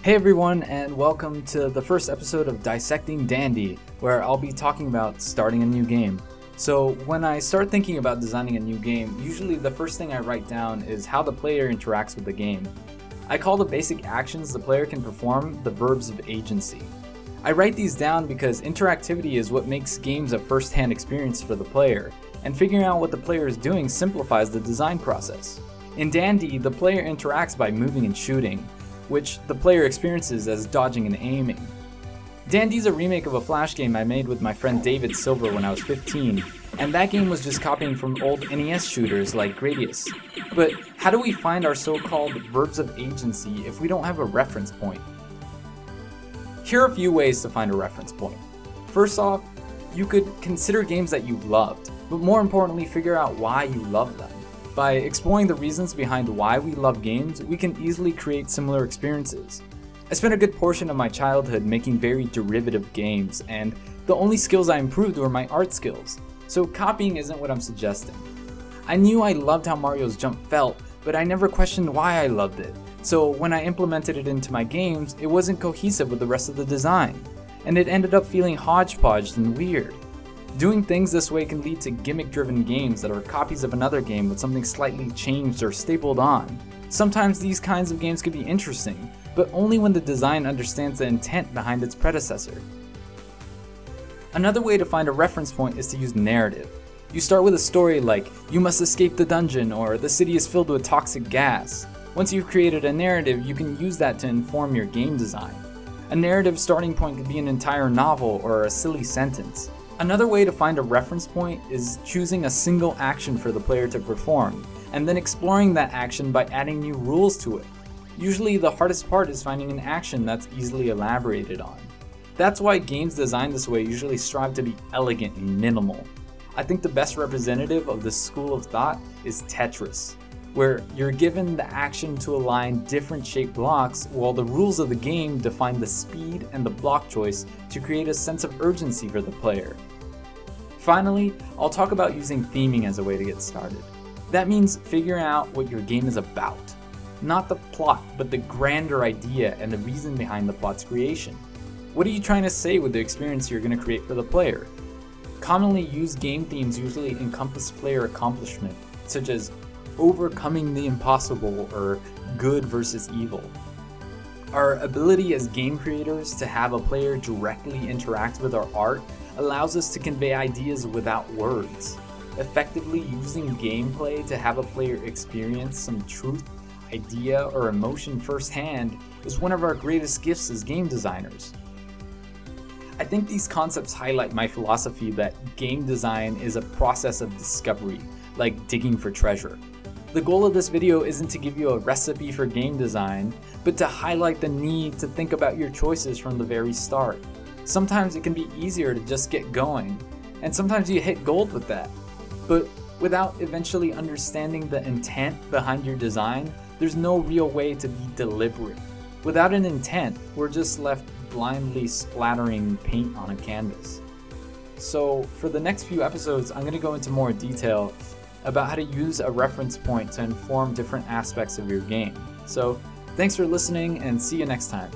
Hey everyone, and welcome to the first episode of Dissecting Dandy, where I'll be talking about starting a new game. So when I start thinking about designing a new game, usually the first thing I write down is how the player interacts with the game. I call the basic actions the player can perform the verbs of agency. I write these down because interactivity is what makes games a first-hand experience for the player, and figuring out what the player is doing simplifies the design process. In Dandy, the player interacts by moving and shooting, which the player experiences as dodging and aiming. Dandy's a remake of a Flash game I made with my friend David Silver when I was 15, and that game was just copying from old NES shooters like Gradius. But how do we find our so-called verbs of agency if we don't have a reference point? Here are a few ways to find a reference point. First off, you could consider games that you've loved, but more importantly, figure out why you love them. By exploring the reasons behind why we love games, we can easily create similar experiences. I spent a good portion of my childhood making very derivative games, and the only skills I improved were my art skills, so copying isn't what I'm suggesting. I knew I loved how Mario's jump felt, but I never questioned why I loved it, so when I implemented it into my games, it wasn't cohesive with the rest of the design, and it ended up feeling hodgepodged and weird. Doing things this way can lead to gimmick-driven games that are copies of another game with something slightly changed or stapled on. Sometimes these kinds of games can be interesting, but only when the design understands the intent behind its predecessor. Another way to find a reference point is to use narrative. You start with a story like, "You must escape the dungeon," or "The city is filled with toxic gas." Once you've created a narrative, you can use that to inform your game design. A narrative starting point could be an entire novel or a silly sentence. Another way to find a reference point is choosing a single action for the player to perform, and then exploring that action by adding new rules to it. Usually the hardest part is finding an action that's easily elaborated on. That's why games designed this way usually strive to be elegant and minimal. I think the best representative of this school of thought is Tetris, where you're given the action to align different shaped blocks while the rules of the game define the speed and the block choice to create a sense of urgency for the player. Finally, I'll talk about using theming as a way to get started. That means figuring out what your game is about. Not the plot, but the grander idea and the reason behind the plot's creation. What are you trying to say with the experience you're going to create for the player? Commonly used game themes usually encompass player accomplishment, such as overcoming the impossible or good versus evil. Our ability as game creators to have a player directly interact with our art allows us to convey ideas without words. Effectively using gameplay to have a player experience some truth, idea, or emotion firsthand is one of our greatest gifts as game designers. I think these concepts highlight my philosophy that game design is a process of discovery, like digging for treasure. The goal of this video isn't to give you a recipe for game design, but to highlight the need to think about your choices from the very start. Sometimes it can be easier to just get going, and sometimes you hit gold with that. But without eventually understanding the intent behind your design, there's no real way to be deliberate. Without an intent, we're just left blindly splattering paint on a canvas. So for the next few episodes, I'm going to go into more detail about how to use a reference point to inform different aspects of your game. So thanks for listening, and see you next time.